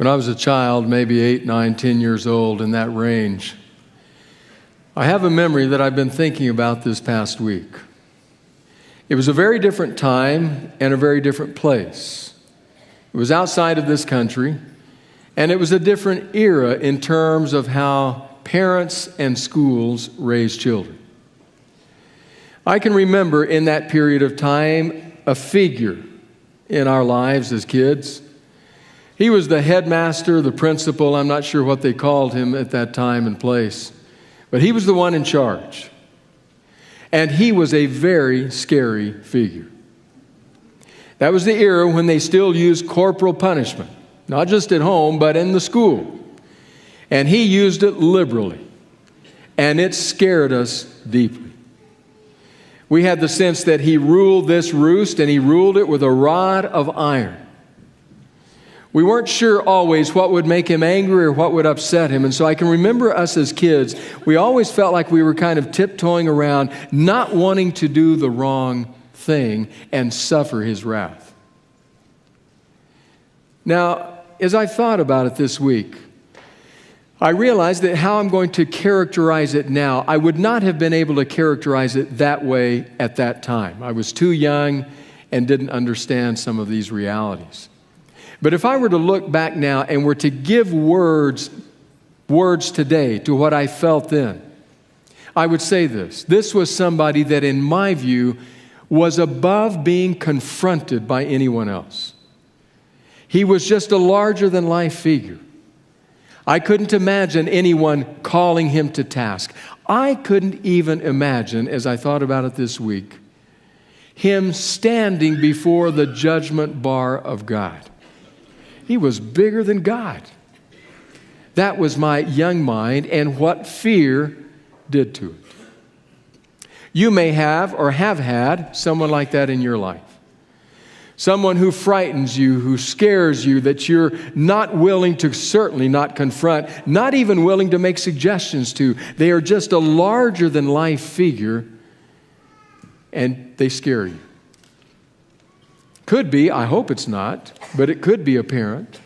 When I was a child, maybe 8, 9, 10 years old, in that range, I have a memory that I've been thinking about this past week. It was a very different time and a very different place. It was outside of this country, and it was a different era in terms of how parents and schools raise children. I can remember in that period of time a figure in our lives as kids. He was the headmaster, the principal, I'm not sure what they called him at that time and place, but he was the one in charge. And he was a very scary figure. That was the era when they still used corporal punishment, not just at home, but in the school. And he used it liberally, and it scared us deeply. We had the sense that he ruled this roost, and he ruled it with a rod of iron. We weren't sure always what would make him angry or what would upset him. And so I can remember us as kids, we always felt like we were kind of tiptoeing around, not wanting to do the wrong thing and suffer his wrath. Now, as I thought about it this week, I realized that how I'm going to characterize it now, I would not have been able to characterize it that way at that time. I was too young and didn't understand some of these realities. But if I were to look back now and were to give words today to what I felt then, I would say this. This was somebody that, in my view, was above being confronted by anyone else. He was just a larger-than-life figure. I couldn't imagine anyone calling him to task. I couldn't even imagine, as I thought about it this week, him standing before the judgment bar of God. He was bigger than God. That was my young mind and what fear did to it. You may have or have had someone like that in your life. Someone who frightens you, who scares you, that you're not willing to certainly not confront, not even willing to make suggestions to. They are just a larger-than-life figure, and they scare you. Could be, I hope it's not, but it could be a parent.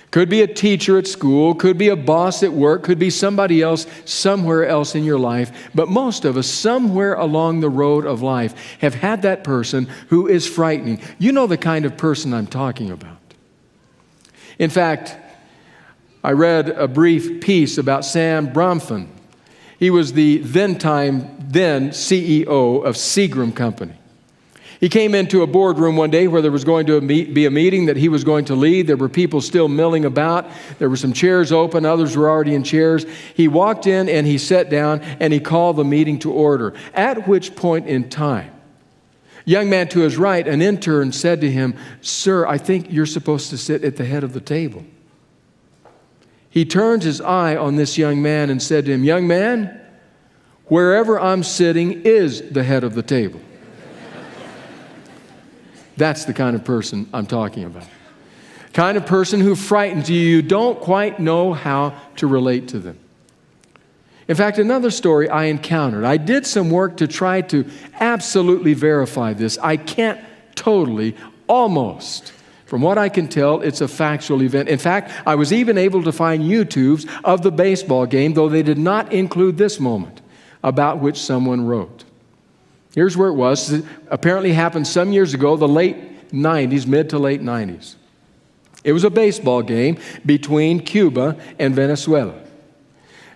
Could be a teacher at school, could be a boss at work, could be somebody else somewhere else in your life. But most of us, somewhere along the road of life, have had that person who is frightening. You know the kind of person I'm talking about. In fact, I read a brief piece about Sam Bronfman. He was the then CEO of Seagram Company. He came into a boardroom one day where there was going to be a meeting that he was going to lead. There were people still milling about. There were some chairs open. Others were already in chairs. He walked in and he sat down and he called the meeting to order. At which point in time, young man to his right, an intern said to him, "Sir, I think you're supposed to sit at the head of the table." He turned his eye on this young man and said to him, "Young man, wherever I'm sitting is the head of the table." That's the kind of person I'm talking about. Kind of person who frightens you. You don't quite know how to relate to them. In fact, another story I encountered. I did some work to try to absolutely verify this. I can't totally, almost. From what I can tell, it's a factual event. In fact, I was even able to find YouTubes of the baseball game, though they did not include this moment, about which someone wrote. Here's where it was. It apparently happened some years ago, the late 90s, mid to late 90s. It was a baseball game between Cuba and Venezuela.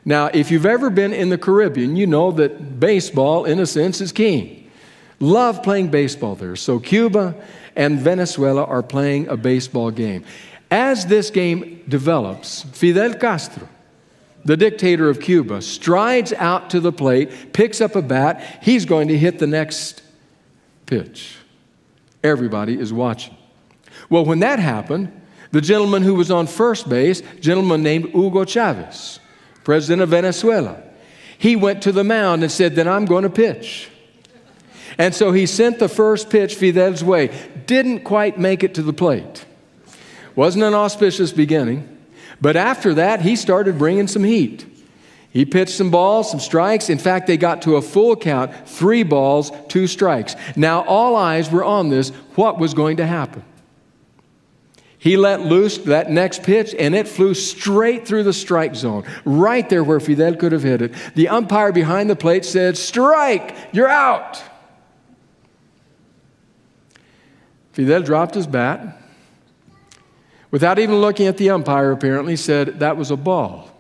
Now, if you've ever been in the Caribbean, you know that baseball, in a sense, is king. Love playing baseball there. So Cuba and Venezuela are playing a baseball game. As this game develops, Fidel Castro, the dictator of Cuba, strides out to the plate, picks up a bat. He's going to hit the next pitch. Everybody is watching. Well, when that happened, the gentleman who was on first base, a gentleman named Hugo Chavez, president of Venezuela, he went to the mound and said, "Then I'm going to pitch." And so he sent the first pitch Fidel's way. Didn't quite make it to the plate. Wasn't an auspicious beginning. But after that, he started bringing some heat. He pitched some balls, some strikes. In fact, they got to a full count, 3 balls, 2 strikes. Now, all eyes were on this. What was going to happen? He let loose that next pitch, and it flew straight through the strike zone, right there where Fidel could have hit it. The umpire behind the plate said, "Strike, you're out." Fidel dropped his bat. Without even looking at the umpire, apparently, said, "That was a ball,"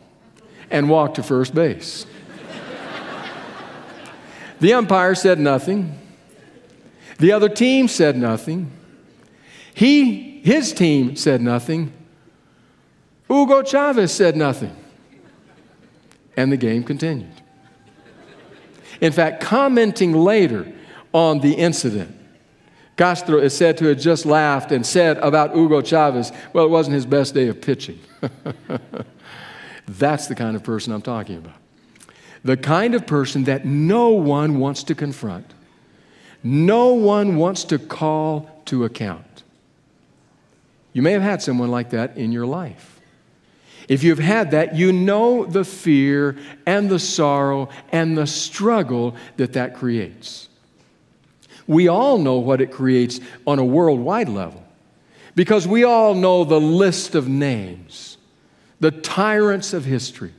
and walked to first base. The umpire said nothing. The other team said nothing. His team said nothing. Hugo Chavez said nothing. And the game continued. In fact, commenting later on the incident, Castro is said to have just laughed and said about Hugo Chavez, "Well, it wasn't his best day of pitching." That's the kind of person I'm talking about. The kind of person that no one wants to confront. No one wants to call to account. You may have had someone like that in your life. If you've had that, you know the fear and the sorrow and the struggle that creates. We all know what it creates on a worldwide level because we all know the list of names, the tyrants of history,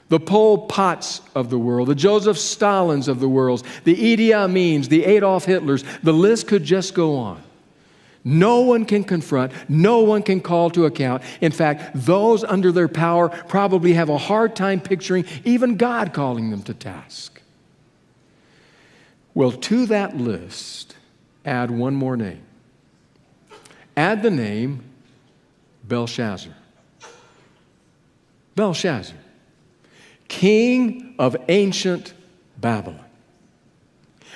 the Pol Pots of the world, the Joseph Stalins of the world, the Idi Amins, the Adolf Hitlers. The list could just go on. No one can confront, no one can call to account. In fact, those under their power probably have a hard time picturing even God calling them to task. Well, to that list, add one more name. Add the name Belshazzar. Belshazzar, king of ancient Babylon.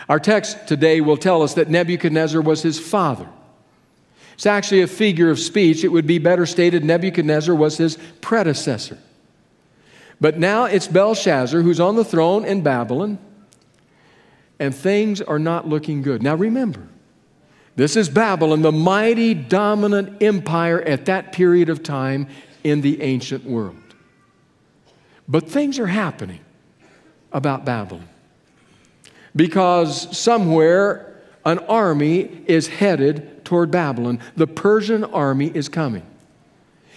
Our text today will tell us that Nebuchadnezzar was his father. It's actually a figure of speech. It would be better stated Nebuchadnezzar was his predecessor. But now it's Belshazzar who's on the throne in Babylon, and things are not looking good. Now remember, this is Babylon, the mighty dominant empire at that period of time in the ancient world. But things are happening about Babylon because somewhere an army is headed toward Babylon. The Persian army is coming.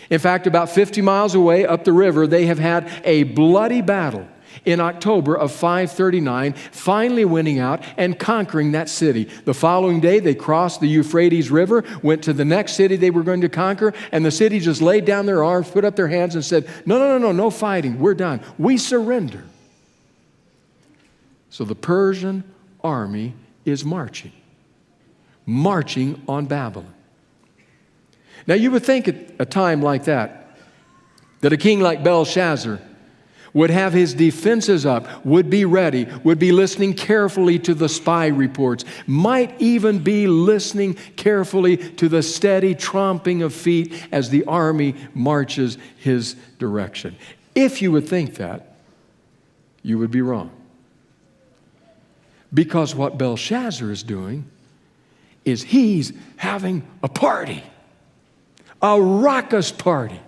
In fact, about 50 miles away up the river, they have had a bloody battle in October of 539, finally winning out and conquering that city. The following day, they crossed the Euphrates River, went to the next city they were going to conquer, and the city just laid down their arms, put up their hands, and said, no fighting. We're done. We surrender. So the Persian army is marching on Babylon. Now, you would think at a time like that a king like Belshazzar would have his defenses up, would be ready, would be listening carefully to the spy reports, might even be listening carefully to the steady tromping of feet as the army marches his direction. If you would think that, you would be wrong. Because what Belshazzar is doing is he's having a party, a raucous party.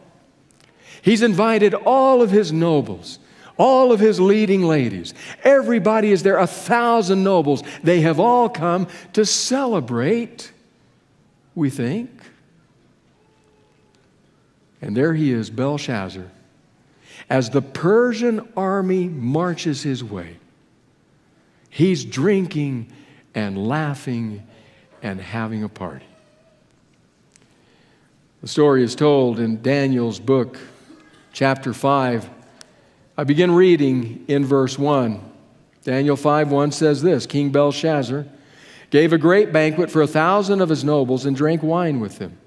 He's invited all of his nobles, all of his leading ladies. Everybody is there, 1,000 nobles. They have all come to celebrate, we think. And there he is, Belshazzar, as the Persian army marches his way. He's drinking and laughing and having a party. The story is told in Daniel's book, chapter 5. I begin reading in verse 1. Daniel 5:1 says this: King Belshazzar gave a great banquet for 1,000 of his nobles and drank wine with them.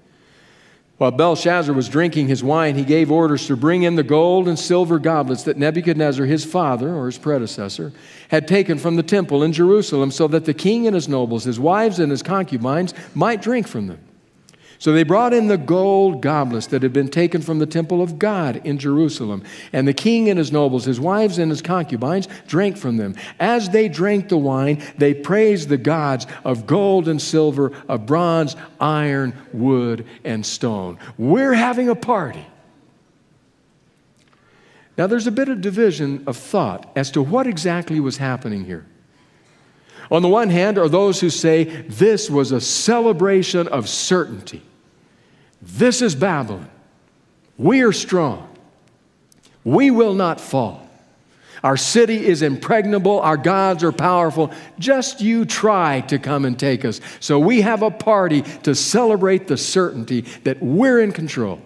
While Belshazzar was drinking his wine, he gave orders to bring in the gold and silver goblets that Nebuchadnezzar, his father, or his predecessor, had taken from the temple in Jerusalem, so that the king and his nobles, his wives and his concubines, might drink from them. So they brought in the gold goblets that had been taken from the temple of God in Jerusalem. And the king and his nobles, his wives and his concubines, drank from them. As they drank the wine, they praised the gods of gold and silver, of bronze, iron, wood, and stone. We're having a party. Now there's a bit of division of thought as to what exactly was happening here. On the one hand are those who say this was a celebration of certainty. This is Babylon. We are strong. We will not fall. Our city is impregnable. Our gods are powerful. Just you try to come and take us. So we have a party to celebrate the certainty that we're in control.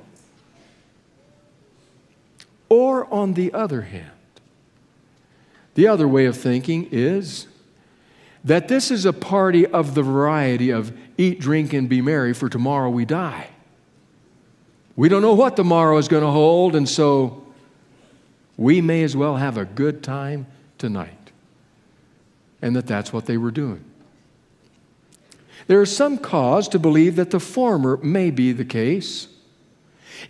Or on the other hand, the other way of thinking is that this is a party of the variety of eat, drink, and be merry, for tomorrow we die. We don't know what tomorrow is going to hold, and so we may as well have a good time tonight. And that's what they were doing. There is some cause to believe that the former may be the case,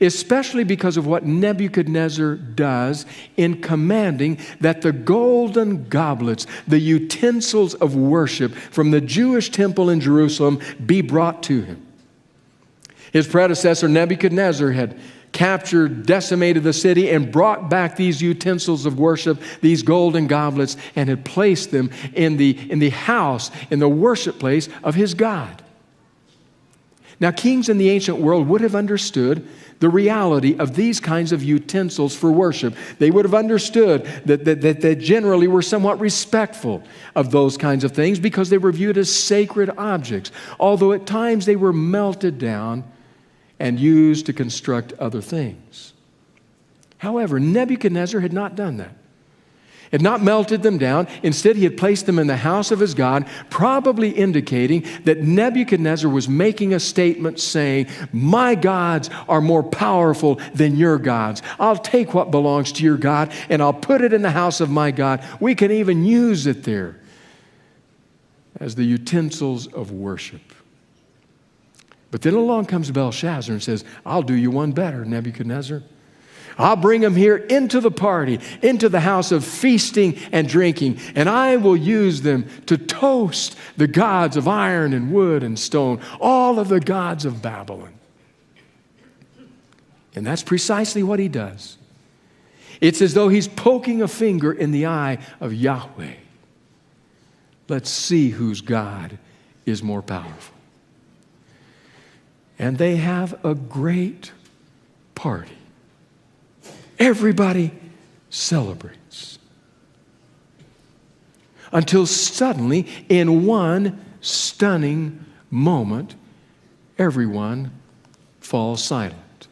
especially because of what Nebuchadnezzar does in commanding that the golden goblets, the utensils of worship from the Jewish temple in Jerusalem, be brought to him. His predecessor Nebuchadnezzar had captured, decimated the city, and brought back these utensils of worship, these golden goblets, and had placed them in the house, in the worship place of his God. Now, kings in the ancient world would have understood the reality of these kinds of utensils for worship. They would have understood that they generally were somewhat respectful of those kinds of things because they were viewed as sacred objects, although at times they were melted down and used to construct other things. However, Nebuchadnezzar had not done that. Had not melted them down. Instead, he had placed them in the house of his God, probably indicating that Nebuchadnezzar was making a statement saying, my gods are more powerful than your gods. I'll take what belongs to your God and I'll put it in the house of my God. We can even use it there as the utensils of worship. But then along comes Belshazzar and says, I'll do you one better, Nebuchadnezzar. I'll bring them here into the party, into the house of feasting and drinking, and I will use them to toast the gods of iron and wood and stone, all of the gods of Babylon. And that's precisely what he does. It's as though he's poking a finger in the eye of Yahweh. Let's see whose God is more powerful. And they have a great party. Everybody celebrates. Until suddenly, in one stunning moment, everyone falls silent.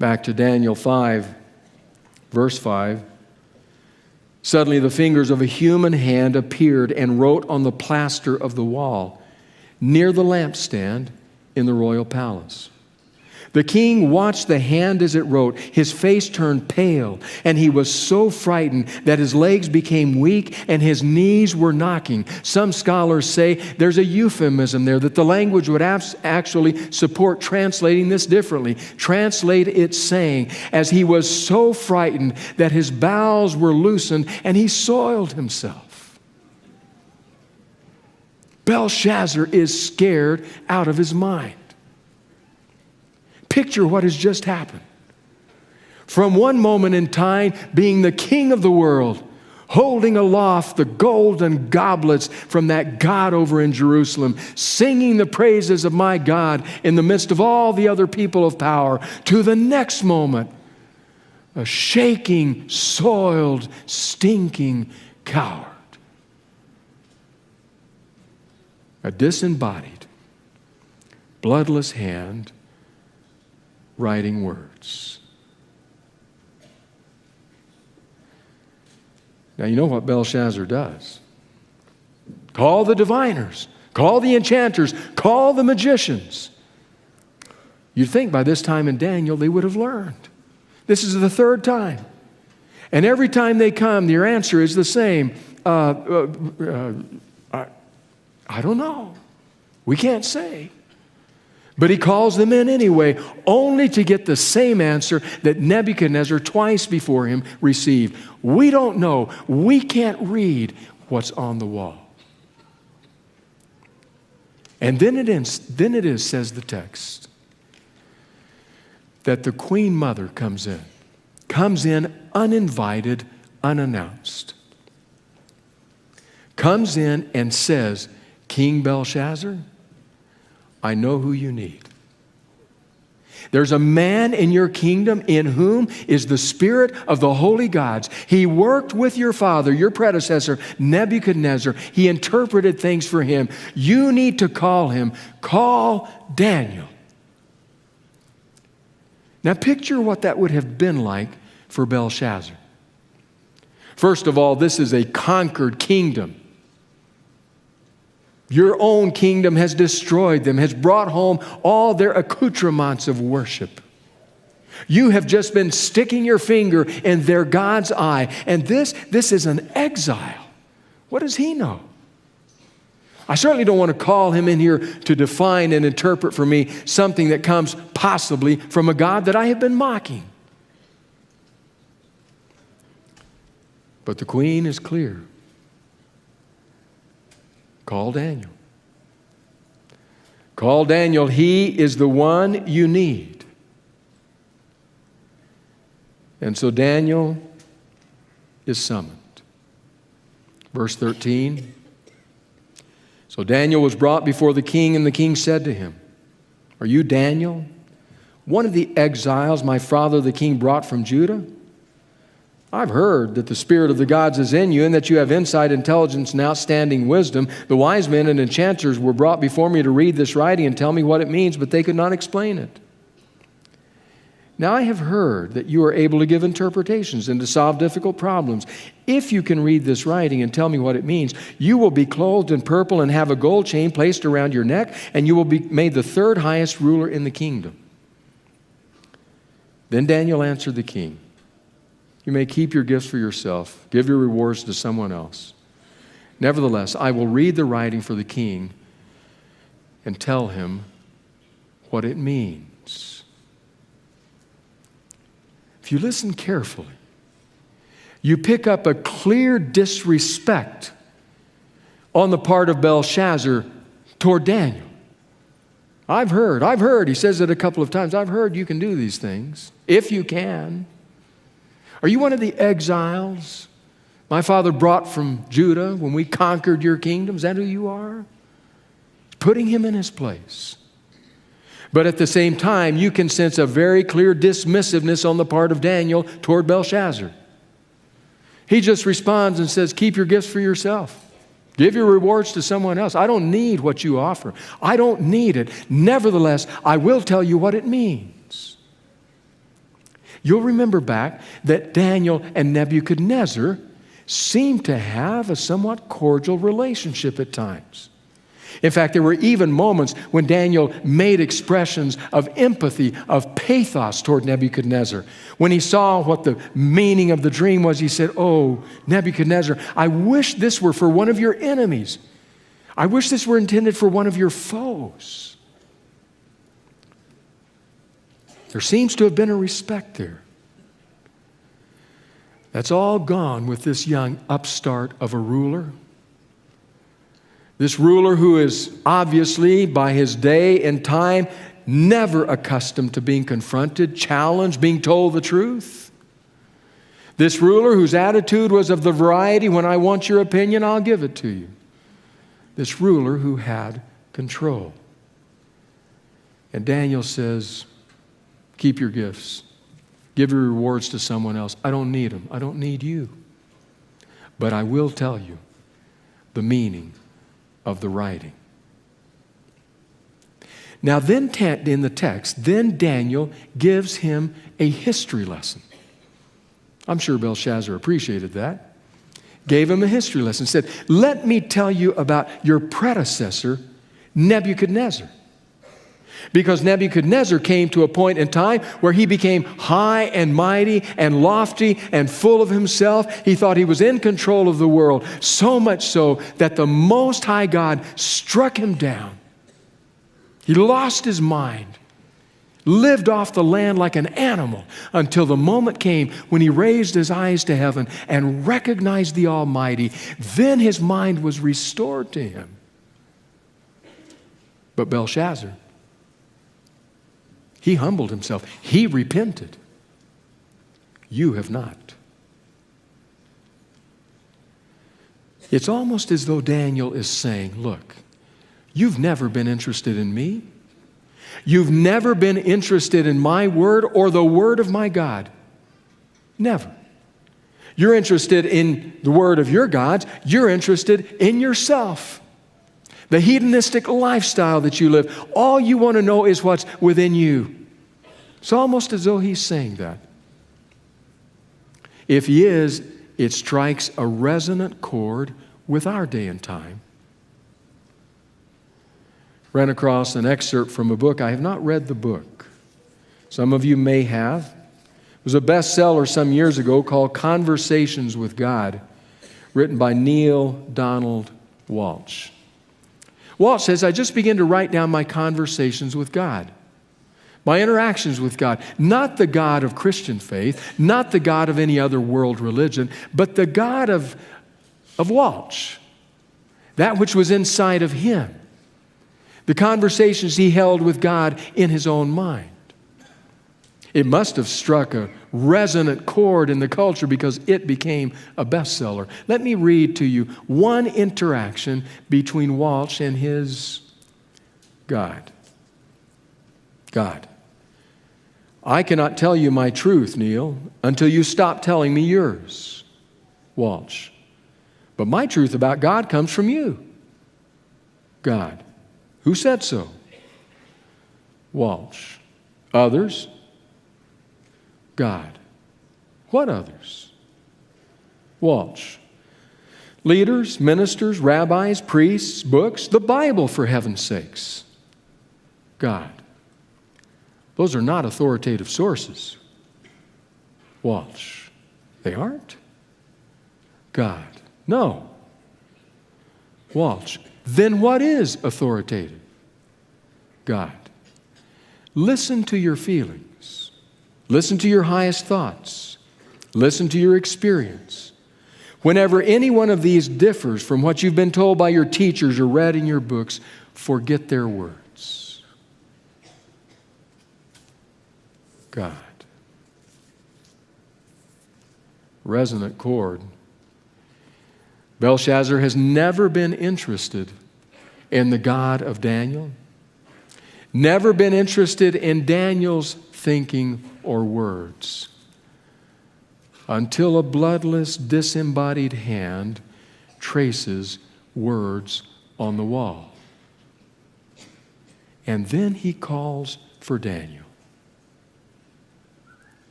Back to Daniel 5, verse 5. Suddenly the fingers of a human hand appeared and wrote on the plaster of the wall near the lampstand in the royal palace. The king watched the hand as it wrote. His face turned pale, and he was so frightened that his legs became weak and his knees were knocking. Some scholars say there's a euphemism there, that the language would actually support translating this differently. Translate it saying, as he was so frightened that his bowels were loosened and he soiled himself. Belshazzar is scared out of his mind. Picture what has just happened. From one moment in time, being the king of the world, holding aloft the golden goblets from that God over in Jerusalem, singing the praises of my God in the midst of all the other people of power, to the next moment, a shaking, soiled, stinking coward. A disembodied, bloodless hand writing words. Now, you know what Belshazzar does. Call the diviners, call the enchanters, call the magicians. You'd think by this time in Daniel they would have learned. This is the third time. And every time they come, their answer is the same. I don't know. We can't say. But he calls them in anyway, only to get the same answer that Nebuchadnezzar twice before him received. We don't know. We can't read what's on the wall. And then it is, says the text, that the queen mother comes in uninvited, unannounced. Comes in and says, King Belshazzar, I know who you need. There's a man in your kingdom in whom is the spirit of the holy gods. He worked with your father, your predecessor, Nebuchadnezzar. He interpreted things for him. You need to call him. Call Daniel. Now picture what that would have been like for Belshazzar. First of all, this is a conquered kingdom. Your own kingdom has destroyed them, has brought home all their accoutrements of worship. You have just been sticking your finger in their God's eye. And this is an exile. What does he know? I certainly don't want to call him in here to define and interpret for me something that comes possibly from a God that I have been mocking. But the queen is clear. Call Daniel. Call Daniel. He is the one you need. And so Daniel is summoned. Verse 13. So Daniel was brought before the king, and the king said to him, "Are you Daniel, one of the exiles my father the king brought from Judah? I've heard that the spirit of the gods is in you, and that you have insight, intelligence, and outstanding wisdom. The wise men and enchanters were brought before me to read this writing and tell me what it means, but they could not explain it. Now I have heard that you are able to give interpretations and to solve difficult problems. If you can read this writing and tell me what it means, you will be clothed in purple and have a gold chain placed around your neck, and you will be made the third highest ruler in the kingdom." Then Daniel answered the king, "You may keep your gifts for yourself. Give your rewards to someone else. Nevertheless, I will read the writing for the king and tell him what it means." If you listen carefully, you pick up a clear disrespect on the part of Belshazzar toward Daniel. I've heard, he says it a couple of times, I've heard you can do these things, if you can. Are you one of the exiles my father brought from Judah when we conquered your kingdom? Is that who you are? Putting him in his place. But at the same time, you can sense a very clear dismissiveness on the part of Daniel toward Belshazzar. He just responds and says, "Keep your gifts for yourself. Give your rewards to someone else. I don't need what you offer. I don't need it. Nevertheless, I will tell you what it means." You'll remember back that Daniel and Nebuchadnezzar seemed to have a somewhat cordial relationship at times. In fact, there were even moments when Daniel made expressions of empathy, of pathos toward Nebuchadnezzar. When he saw what the meaning of the dream was, he said, "Oh, Nebuchadnezzar, I wish this were for one of your enemies. I wish this were intended for one of your foes." There seems to have been a respect there. That's all gone with this young upstart of a ruler. This ruler who is obviously, by his day and time, never accustomed to being confronted, challenged, being told the truth. This ruler whose attitude was of the variety, "When I want your opinion, I'll give it to you." This ruler who had control. And Daniel says, "Keep your gifts. Give your rewards to someone else. I don't need them. I don't need you. But I will tell you the meaning of the writing." Now then, in the text, then Daniel gives him a history lesson. I'm sure Belshazzar appreciated that. Gave him a history lesson. Said, "Let me tell you about your predecessor, Nebuchadnezzar." Because Nebuchadnezzar came to a point in time where he became high and mighty and lofty and full of himself. He thought he was in control of the world, so much so that the Most High God struck him down. He lost his mind, lived off the land like an animal until the moment came when he raised his eyes to heaven and recognized the Almighty. Then his mind was restored to him. But Belshazzar, he humbled himself. He repented. You have not. It's almost as though Daniel is saying, "Look, you've never been interested in me. You've never been interested in my word or the word of my God. Never. You're interested in the word of your gods. You're interested in yourself. The hedonistic lifestyle that you live. All you want to know is what's within you. It's almost as though he's saying that. If he is, it strikes a resonant chord with our day and time. Ran across an excerpt from a book. I have not read the book. Some of you may have. It was a bestseller some years ago called Conversations with God, written by Neale Donald Walsch. Walsch says, I just began to write down my conversations with God, my interactions with God, not the God of Christian faith, not the God of any other world religion, but the God of Walsch, that which was inside of him, the conversations he held with God in his own mind. It must have struck a resonant chord in the culture because it became a bestseller. Let me read to you one interaction between Walsch and his God. God. I cannot tell you my truth, Neale, until you stop telling me yours. Walsch. But my truth about God comes from you. God. Who said so? Walsch. Others? God. What others? Walsch. Leaders, ministers, rabbis, priests, books, the Bible, for heaven's sakes. God. Those are not authoritative sources. Walsch. They aren't? God. No. Walsch. Then what is authoritative? God. Listen to your feelings. Listen to your highest thoughts. Listen to your experience. Whenever any one of these differs from what you've been told by your teachers or read in your books, forget their words. God. Resonant chord. Belshazzar has never been interested in the God of Daniel, never been interested in Daniel's thinking or words, until a bloodless, disembodied hand traces words on the wall. And then he calls for Daniel.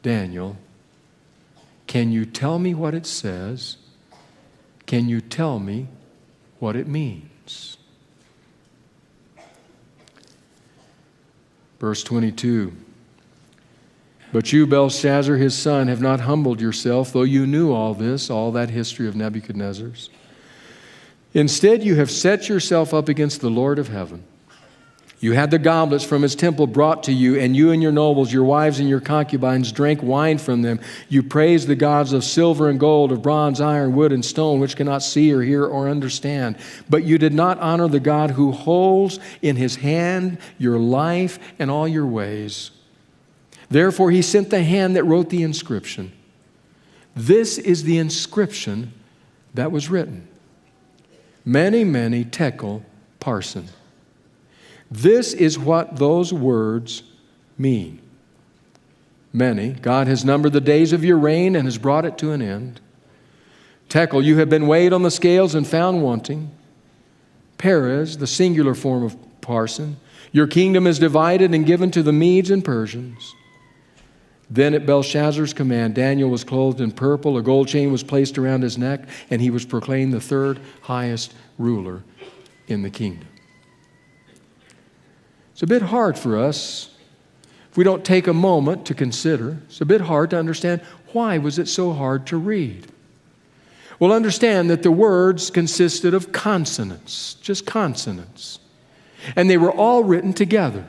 Daniel, can you tell me what it says? Can you tell me what it means? Verse 22. But you, Belshazzar, his son, have not humbled yourself, though you knew all this, all that history of Nebuchadnezzar's. Instead, you have set yourself up against the Lord of heaven. You had the goblets from his temple brought to you, and you and your nobles, your wives and your concubines drank wine from them. You praised the gods of silver and gold, of bronze, iron, wood, and stone, which cannot see or hear or understand. But you did not honor the God who holds in his hand your life and all your ways. Therefore, he sent the hand that wrote the inscription. This is the inscription that was written. Mene, mene, tekel, parsin. This is what those words mean. Mene, God has numbered the days of your reign and has brought it to an end. Tekel, you have been weighed on the scales and found wanting. Peres, the singular form of parsin. Your kingdom is divided and given to the Medes and Persians. Then at Belshazzar's command, Daniel was clothed in purple, a gold chain was placed around his neck, and he was proclaimed the third highest ruler in the kingdom. It's a bit hard for us if we don't take a moment to consider. It's a bit hard to understand why was it so hard to read. Well, understand that the words consisted of consonants, just consonants, and they were all written together.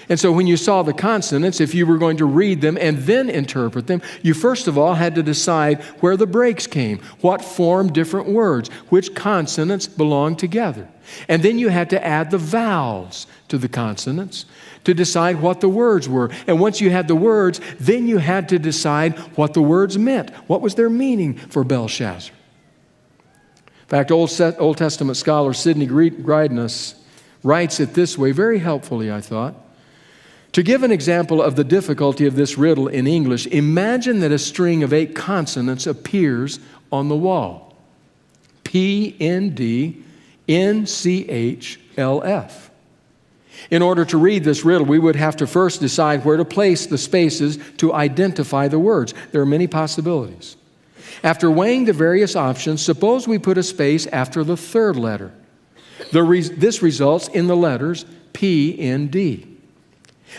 And so when you saw the consonants, if you were going to read them and then interpret them, you first of all had to decide where the breaks came, what formed different words, which consonants belonged together. And then you had to add the vowels to the consonants to decide what the words were. And once you had the words, then you had to decide what the words meant. What was their meaning for Belshazzar? In fact, Old Testament scholar Sidney Greidanus writes it this way, very helpfully, I thought. To give an example of the difficulty of this riddle in English, imagine that a string of 8 consonants appears on the wall. PNDNCHLF. In order to read this riddle, we would have to first decide where to place the spaces to identify the words. There are many possibilities. After weighing the various options, suppose we put a space after the third letter. This results in the letters P, N, D.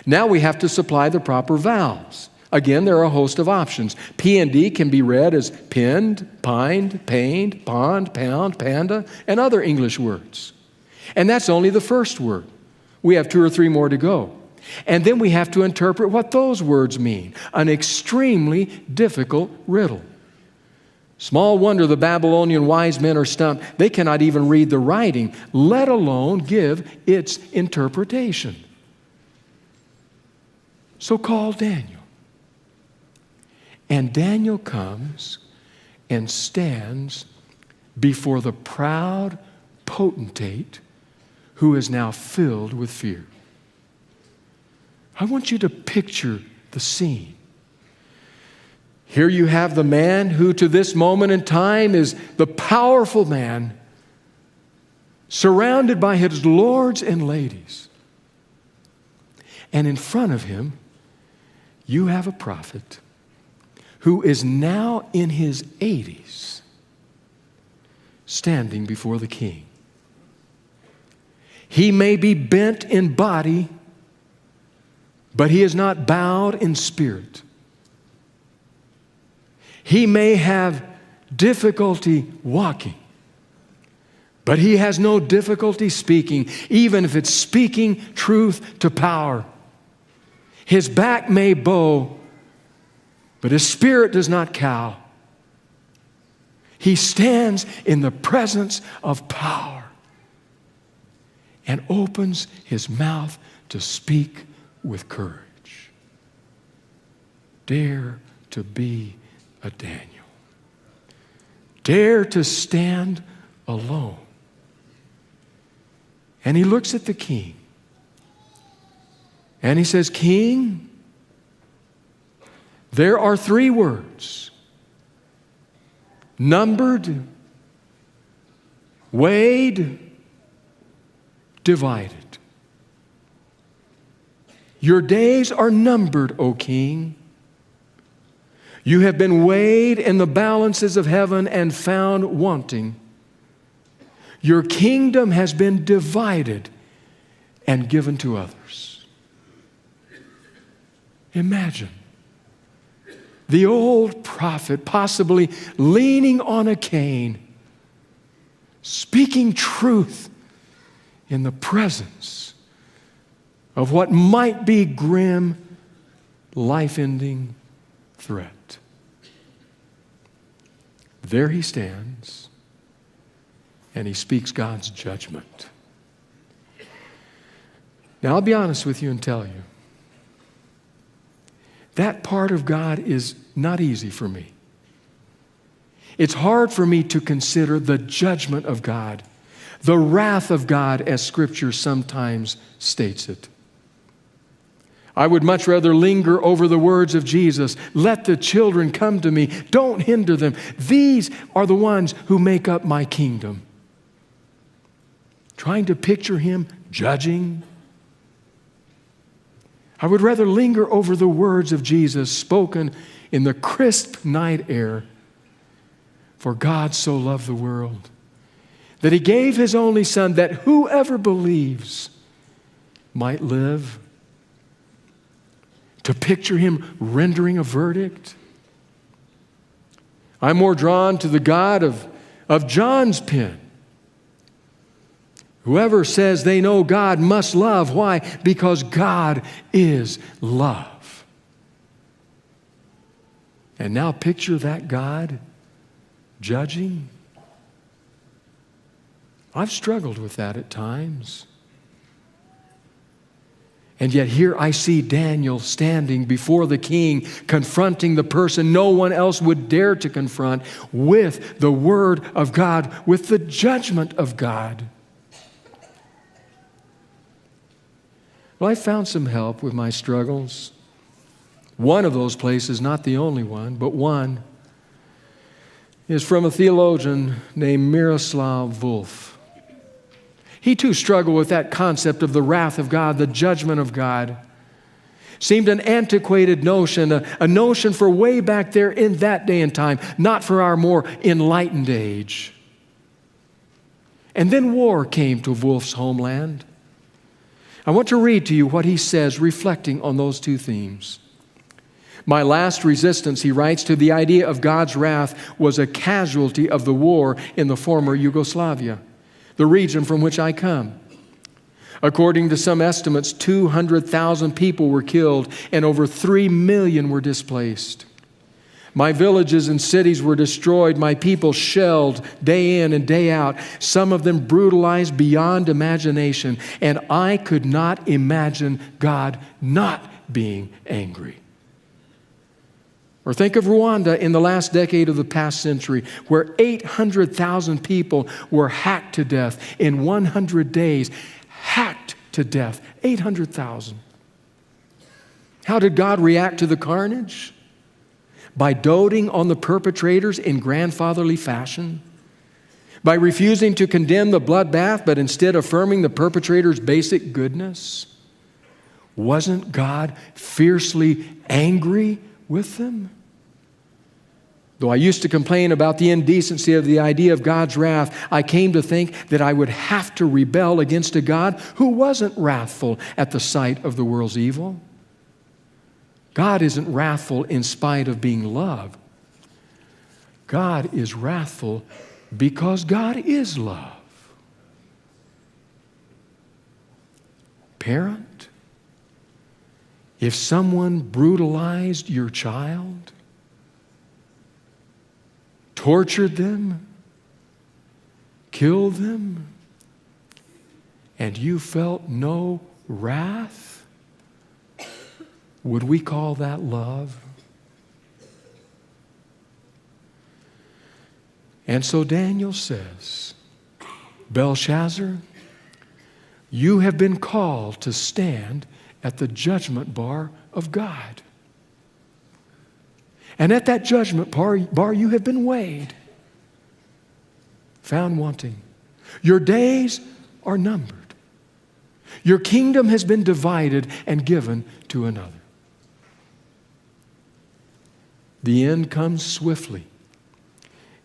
Now we have to supply the proper vowels. Again, there are a host of options. P and D can be read as pinned, pined, pained, pond, pound, panda, and other English words. And that's only the first word. We have 2 or 3 more to go. And then we have to interpret what those words mean. An extremely difficult riddle. Small wonder the Babylonian wise men are stumped. They cannot even read the writing, let alone give its interpretation. So call Daniel. And Daniel comes and stands before the proud potentate who is now filled with fear. I want you to picture the scene. Here you have the man who to this moment in time is the powerful man, surrounded by his lords and ladies. And in front of him, you have a prophet who is now in his 80s, standing before the king. He may be bent in body, but he is not bowed in spirit. He may have difficulty walking, but he has no difficulty speaking, even if it's speaking truth to power. His back may bow, but his spirit does not cow. He stands in the presence of power and opens his mouth to speak with courage. Dare to be a Daniel. Dare to stand alone. And he looks at the king and he says, King, there are 3 words: numbered, weighed, divided. Your days are numbered, O king. You have been weighed in the balances of heaven and found wanting. Your kingdom has been divided and given to others. Imagine the old prophet, possibly leaning on a cane, speaking truth in the presence of what might be grim, life-ending threat. There he stands, and he speaks God's judgment. Now, I'll be honest with you and tell you, that part of God is not easy for me. It's hard for me to consider the judgment of God, the wrath of God, as Scripture sometimes states it. I would much rather linger over the words of Jesus. Let the children come to me. Don't hinder them. These are the ones who make up my kingdom. Trying to picture him judging. I would rather linger over the words of Jesus spoken in the crisp night air. For God so loved the world that he gave his only Son, that whoever believes might live. To picture him rendering a verdict. I'm more drawn to the God of John's pen. Whoever says they know God must love. Why? Because God is love. And now picture that God judging. I've struggled with that at times. And yet here I see Daniel standing before the king, confronting the person no one else would dare to confront, with the word of God, with the judgment of God. Well, I found some help with my struggles. One of those places, not the only one, but one, is from a theologian named Miroslav Volf. He too struggled with that concept of the wrath of God, the judgment of God. Seemed an antiquated notion, a notion for way back there in that day and time, not for our more enlightened age. And then war came to Wolf's homeland. I want to read to you what he says, reflecting on those two themes. My last resistance, he writes, to the idea of God's wrath was a casualty of the war in the former Yugoslavia, the region from which I come. According to some estimates, 200,000 people were killed and over 3 million were displaced. My villages and cities were destroyed, my people shelled day in and day out, some of them brutalized beyond imagination, and I could not imagine God not being angry. Or think of Rwanda in the last decade of the past century, where 800,000 people were hacked to death in 100 days. Hacked to death, 800,000. How did God react to the carnage? By doting on the perpetrators in grandfatherly fashion? By refusing to condemn the bloodbath, but instead affirming the perpetrator's basic goodness? Wasn't God fiercely angry with them? Though I used to complain about the indecency of the idea of God's wrath, I came to think that I would have to rebel against a God who wasn't wrathful at the sight of the world's evil. God isn't wrathful in spite of being love. God is wrathful because God is love. Parent, if someone brutalized your child, tortured them, killed them, and you felt no wrath, would we call that love? And so Daniel says, Belshazzar, you have been called to stand at the judgment bar of God. And at that judgment bar, you have been weighed, found wanting. Your days are numbered. Your kingdom has been divided and given to another. The end comes swiftly.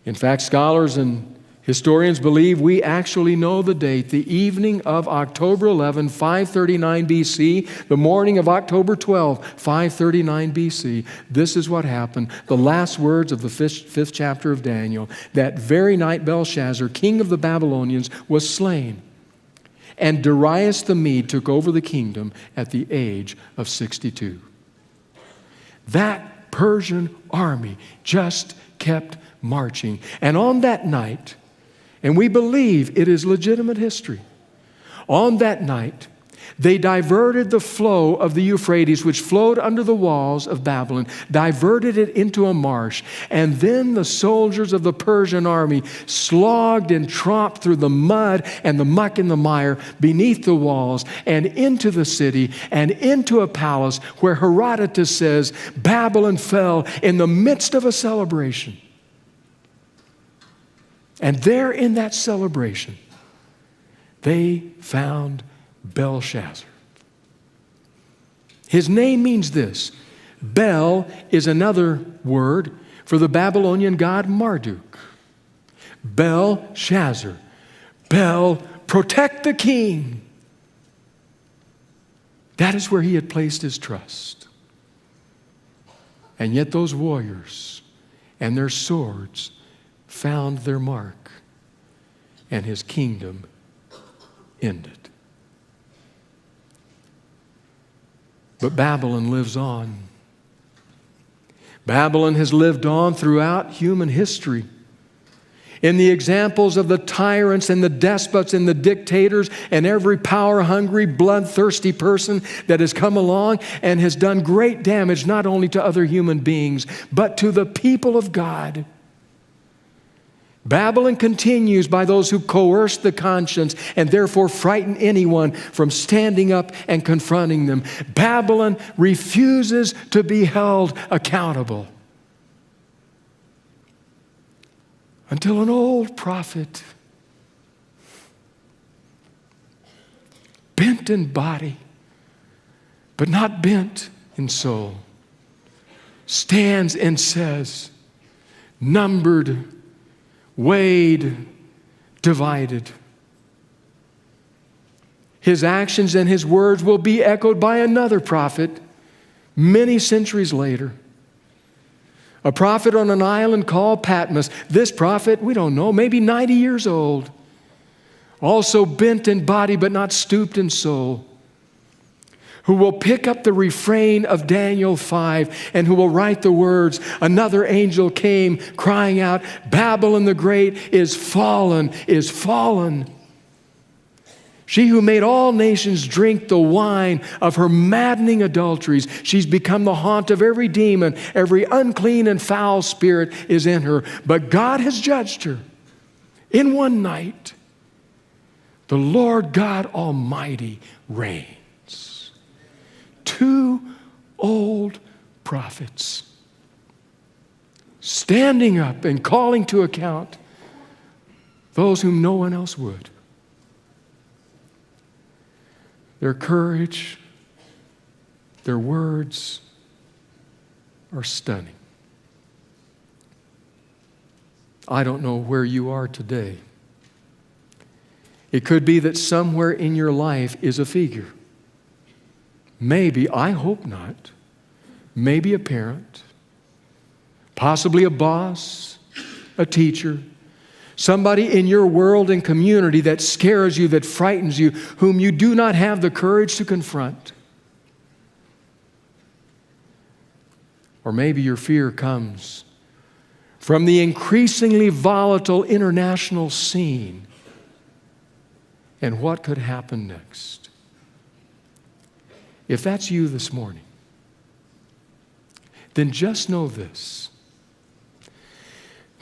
In fact, scholars and historians believe we actually know the date, the evening of October 11, 539 BC, the morning of October 12, 539 BC. This is what happened. The last words of the fifth chapter of Daniel. That very night Belshazzar, king of the Babylonians, was slain. And Darius the Mede took over the kingdom at the age of 62. That Persian army just kept marching. And on that night, and we believe it is legitimate history, on that night, they diverted the flow of the Euphrates, which flowed under the walls of Babylon, diverted it into a marsh. And then the soldiers of the Persian army slogged and tromped through the mud and the muck and the mire beneath the walls and into the city and into a palace where Herodotus says Babylon fell in the midst of a celebration. And there in that celebration, they found Belshazzar. His name means this. Bel is another word for the Babylonian god Marduk. Belshazzar. Bel, protect the king. That is where he had placed his trust. And yet those warriors and their swords found their mark, and his kingdom ended. But Babylon lives on. Babylon has lived on throughout human history. In the examples of the tyrants and the despots and the dictators and every power-hungry, bloodthirsty person that has come along and has done great damage not only to other human beings, but to the people of God. Babylon continues by those who coerce the conscience and therefore frighten anyone from standing up and confronting them. Babylon refuses to be held accountable until an old prophet, bent in body, but not bent in soul, stands and says, numbered, weighed, divided. His actions and his words will be echoed by another prophet many centuries later. A prophet on an island called Patmos. This prophet, we don't know, maybe 90 years old. Also bent in body but not stooped in soul. Who will pick up the refrain of Daniel 5 and who will write the words, another angel came crying out, Babylon the Great is fallen, is fallen. She who made all nations drink the wine of her maddening adulteries. She's become the haunt of every demon. Every unclean and foul spirit is in her. But God has judged her in one night. The Lord God Almighty reigns. 2 old prophets standing up and calling to account those whom no one else would. Their courage, their words are stunning. I don't know where you are today. It could be that somewhere in your life is a figure. Maybe, I hope not, maybe a parent, possibly a boss, a teacher, somebody in your world and community that scares you, that frightens you, whom you do not have the courage to confront. Or maybe your fear comes from the increasingly volatile international scene and what could happen next. If that's you this morning, then just know this.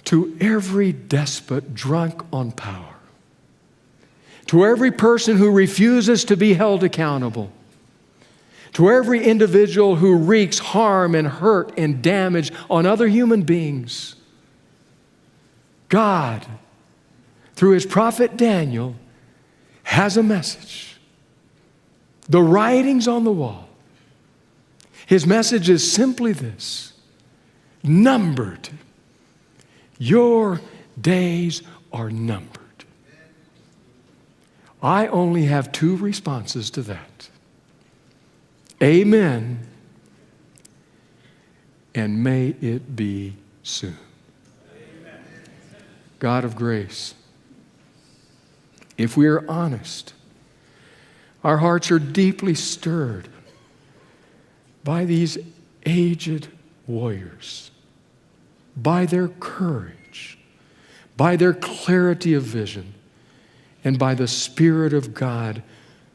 To every despot drunk on power, to every person who refuses to be held accountable, to every individual who wreaks harm and hurt and damage on other human beings, God, through his prophet Daniel, has a message. The writing's on the wall. His message is simply this: numbered. Your days are numbered. I only have 2 responses to that. Amen, and may it be soon. Amen. God of grace, if we are honest, our hearts are deeply stirred by these aged warriors, by their courage, by their clarity of vision, and by the Spirit of God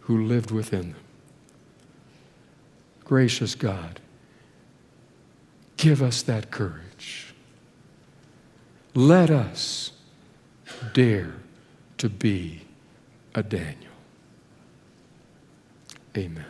who lived within them. Gracious God, give us that courage. Let us dare to be a Daniel. Amen.